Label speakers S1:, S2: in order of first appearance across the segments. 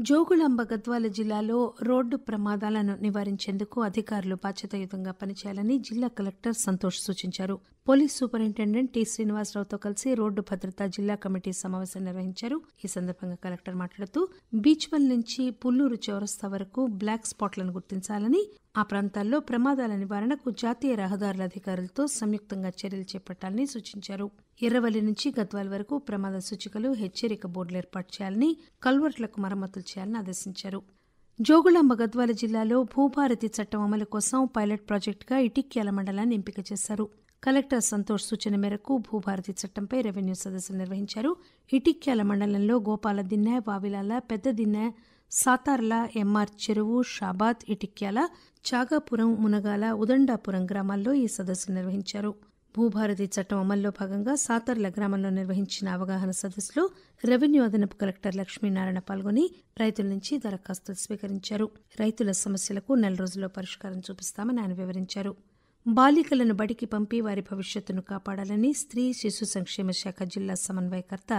S1: జోగులాంబ గద్వాల జిల్లాలో రోడ్డు ప్రమాదాలను నివారించేందుకు అధికారులు బాధ్యతాయుతంగా పనిచేయాలని జిల్లా కలెక్టర్ సంతోష్ సూచించారు. పోలీస్ సూపరింటెండెంట్ టి శ్రీనివాసరావుతో కలిసి రోడ్డు భద్రతా జిల్లా కమిటీ సమావేశం నిర్వహించారు. ఈ సందర్భంగా కలెక్టర్ మాట్లాడుతూ బీచ్వల్ నుంచి పుల్లూరు చౌరస్తా వరకు బ్లాక్ స్పాట్లను గుర్తించాలని, ఆ ప్రాంతాల్లో ప్రమాదాల నివారణకు జాతీయ రహదారుల అధికారులతో సంయుక్తంగా చర్యలు చేపట్టాలని సూచించారు. ఎర్రవల్లి నుంచి గద్వాల్ వరకు ప్రమాద సూచికలు, హెచ్చరిక బోర్డులు ఏర్పాటు చేయాలని, కల్వర్ట్లకు మరమ్మతులు చేయాలని ఆదేశించారు. జోగులాంబ గద్వాల జిల్లాలో భూభారతి చట్టం అమలు కోసం పైలట్ ప్రాజెక్టుగా ఇటిక్యాల మండలాన్ని ఎంపిక చేశారు. కలెక్టర్ సంతోష్ సూచన మేరకు భూభారతి చట్టంపై రెవెన్యూ సదస్సులు నిర్వహించారు. ఇటిక్యాల మండలంలో గోపాలదిన్నె, వావిలాల, పెద్దదిన్నె, సాతార్ల, ఎంఆర్ చెరువు, షాబాద్, ఇటిక్యాల, చాగాపురం, మునగాల, ఉదండాపురం గ్రామాల్లో ఈ సదస్సులు నిర్వహించారు. భూభారతి చట్టం అమల్లో భాగంగా సాతర్ల గ్రామంలో నిర్వహించిన అవగాహన సదస్సులో రెవెన్యూ అదనపు కలెక్టర్ లక్ష్మీనారాయణ పాల్గొని రైతుల నుంచి దరఖాస్తులు స్వీకరించారు. రైతుల సమస్యలకు 4 రోజుల్లో పరిష్కారం చూపిస్తామని ఆయన వివరించారు. బాలికలను బడికి పంపి వారి భవిష్యత్తును కాపాడాలని స్త్రీ శిశు సంక్షేమ శాఖ జిల్లా సమన్వయకర్త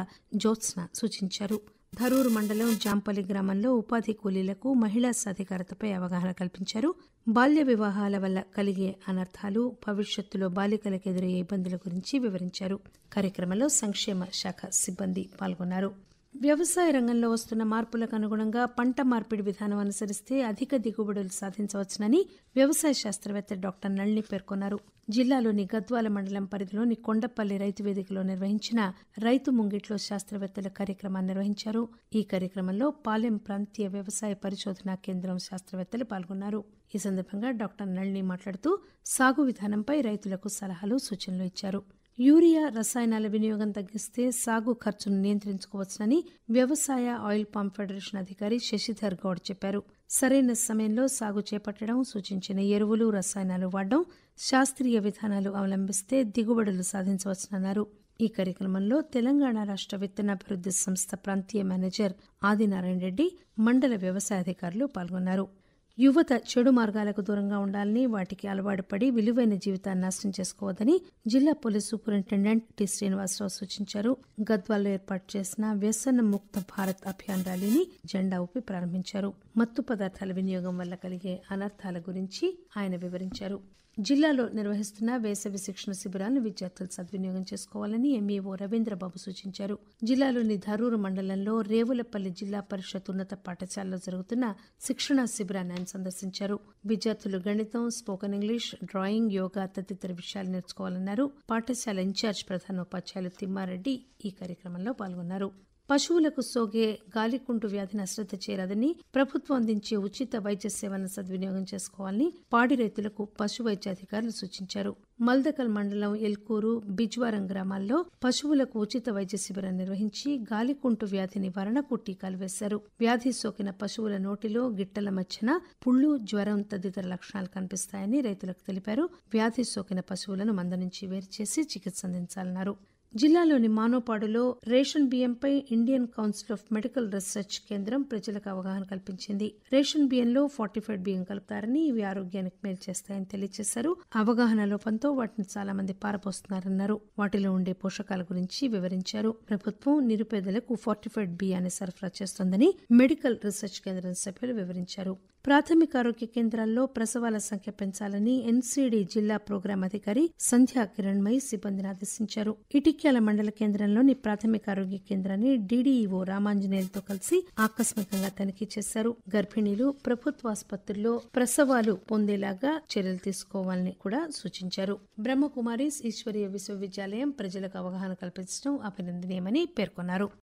S1: జ్యోత్స్న సూచించారు. ధరూరు మండలం జాంపల్లి గ్రామంలో ఉపాధి కూలీలకు మహిళా సాధికారతపై అవగాహన కల్పించారు. బాల్య వివాహాల వల్ల కలిగే అనర్థాలు, భవిష్యత్తులో బాలికలకు ఎదురయ్యే ఇబ్బందుల గురించి వివరించారు. కార్యక్రమంలో సంక్షేమ శాఖ సిబ్బంది పాల్గొన్నారు. వ్యవసాయ రంగంలో వస్తున్న మార్పులకు అనుగుణంగా పంట మార్పిడి విధానం అనుసరిస్తే అధిక దిగుబడులు సాధించవచ్చునని వ్యవసాయ శాస్త్రవేత్త డాక్టర్ నళిని పేర్కొన్నారు. జిల్లాలోని గద్వాల మండలం పరిధిలోని కొండపల్లి రైతు వేదికలో నిర్వహించిన రైతు ముంగిట్లో శాస్త్రవేత్తల కార్యక్రమాన్ని నిర్వహించారు. ఈ కార్యక్రమంలో పాలెం ప్రాంతీయ వ్యవసాయ పరిశోధనా కేంద్రం శాస్త్రవేత్తలు పాల్గొన్నారు. ఈ సందర్భంగా డాక్టర్ నళిని మాట్లాడుతూ సాగు విధానంపై రైతులకు సలహాలు, సూచనలు ఇచ్చారు. యూరియా, రసాయనాల వినియోగం తగ్గిస్తే సాగు ఖర్చును నియంత్రించుకోవచ్చునని వ్యవసాయ ఆయిల్ పామ్ ఫెడరేషన్ అధికారి శశిధర్ గౌడ్ చెప్పారు. సరైన సమయంలో సాగు చేపట్టడం, సూచించిన ఎరువులు, రసాయనాలు వాడడం, శాస్త్రీయ విధానాలు అవలంబిస్తే దిగుబడులు సాధించవచ్చునన్నారు. ఈ కార్యక్రమంలో తెలంగాణ రాష్ట్ర విత్తనాభివృద్ధి సంస్థ ప్రాంతీయ మేనేజర్ ఆదినారాయణ రెడ్డి, మండల వ్యవసాయ అధికారులు పాల్గొన్నారు. యువత చెడు మార్గాలకు దూరంగా ఉండాలని, వాటికి అలవాటు పడి విలువైన జీవితాన్ని నాశనం చేసుకోవద్దని జిల్లా పోలీస్ సూపరింటెండెంట్ టి శ్రీనివాసరావు సూచించారు. గద్వాల్లో ఏర్పాటు చేసిన వ్యసన ముక్త భారత్ అభియాన్ ర్యాలీని జెండా ఊపి ప్రారంభించారు. మత్తు పదార్థాల వినియోగం వల్ల కలిగే అనర్థాల గురించి ఆయన వివరించారు. జిల్లాలో నిర్వహిస్తున్న వేసవి శిక్షణ శిబిరాలను విద్యార్థులు సద్వినియోగం చేసుకోవాలని ఎంఈఓ రవీంద్రబాబు సూచించారు. జిల్లాలోని ధరూరు మండలంలో రేవులపల్లి జిల్లా పరిషత్ ఉన్నత పాఠశాలలో జరుగుతున్న శిక్షణ శిబిరాన్ని ఆయన సందర్శించారు. విద్యార్థులు గణితం, స్పోకెన్ ఇంగ్లీష్, డ్రాయింగ్, యోగా తదితర విషయాలు నేర్చుకోవాలన్నారు. పాఠశాల ఇన్ఛార్జ్ ప్రధానోపాధ్యాయులు తిమ్మారెడ్డి ఈ కార్యక్రమంలో పాల్గొన్నారు. పశువులకు సోకే గాలికుంటు వ్యాధిని అశ్రద్ధ చేయరాదని, ప్రభుత్వం అందించే ఉచిత వైద్య సేవలను సద్వినియోగం చేసుకోవాలని పాడి రైతులకు పశు వైద్య అధికారులు సూచించారు. మల్దకల్ మండలం ఎల్కూరు, బిజ్వారం గ్రామాల్లో పశువులకు ఉచిత వైద్య శిబిరం నిర్వహించి గాలికుంటు వ్యాధి నివారణకు టీకాలు వేశారు. వ్యాధి సోకిన పశువుల నోటిలో, గిట్టల మధ్యన పుళ్లు, జ్వరం తదితర లక్షణాలు కనిపిస్తాయని రైతులకు తెలిపారు. వ్యాధి సోకిన పశువులను మంద నుంచి వేరు చేసి చికిత్స అందించాలన్నారు. జిల్లాలోని మానోపాడులో రేషన్ బియ్యంపై Indian Council of Medical Research కేంద్రం ప్రజలకు అవగాహన కల్పించింది. రేషన్ బియ్యంలో ఫార్టిఫైడ్ బియ్యం కలుపుతారని, ఇవి ఆరోగ్యానికి మేలు చేస్తాయని తెలియజేశారు. అవగాహన లోపంతో వాటిని చాలా మంది పారపోస్తున్నారన్నారు. వాటిలో ఉండే పోషకాల గురించి వివరించారు. ప్రభుత్వం నిరుపేదలకు ఫార్టిఫైడ్ బియ్యాన్ని సరఫరా చేస్తోందని మెడికల్ రీసెర్చ్ కేంద్రం సభ్యులు వివరించారు. ప్రాథమిక ఆరోగ్య కేంద్రాల్లో ప్రసవాల సంఖ్య పెంచాలని ఎన్సీడీ జిల్లా ప్రోగ్రాం అధికారి సంధ్యా కిరణ్మయి సిబ్బందిని ఆదేశించారు. ఇటిక్యాల మండల కేంద్రంలోని ప్రాథమిక ఆరోగ్య కేంద్రాన్ని డీడీఈఓ రామాంజనేయులతో కలిసి ఆకస్మికంగా తనిఖీ చేశారు. గర్భిణీలు ప్రభుత్వ ఆసుపత్రుల్లో ప్రసవాలు పొందేలాగా చర్యలు తీసుకోవాలని కూడా సూచించారు. బ్రహ్మకుమారీస్ ఈశ్వరీయ విశ్వవిద్యాలయం ప్రజలకు అవగాహన కల్పించడం అభినందనీయమని పేర్కొన్నారు.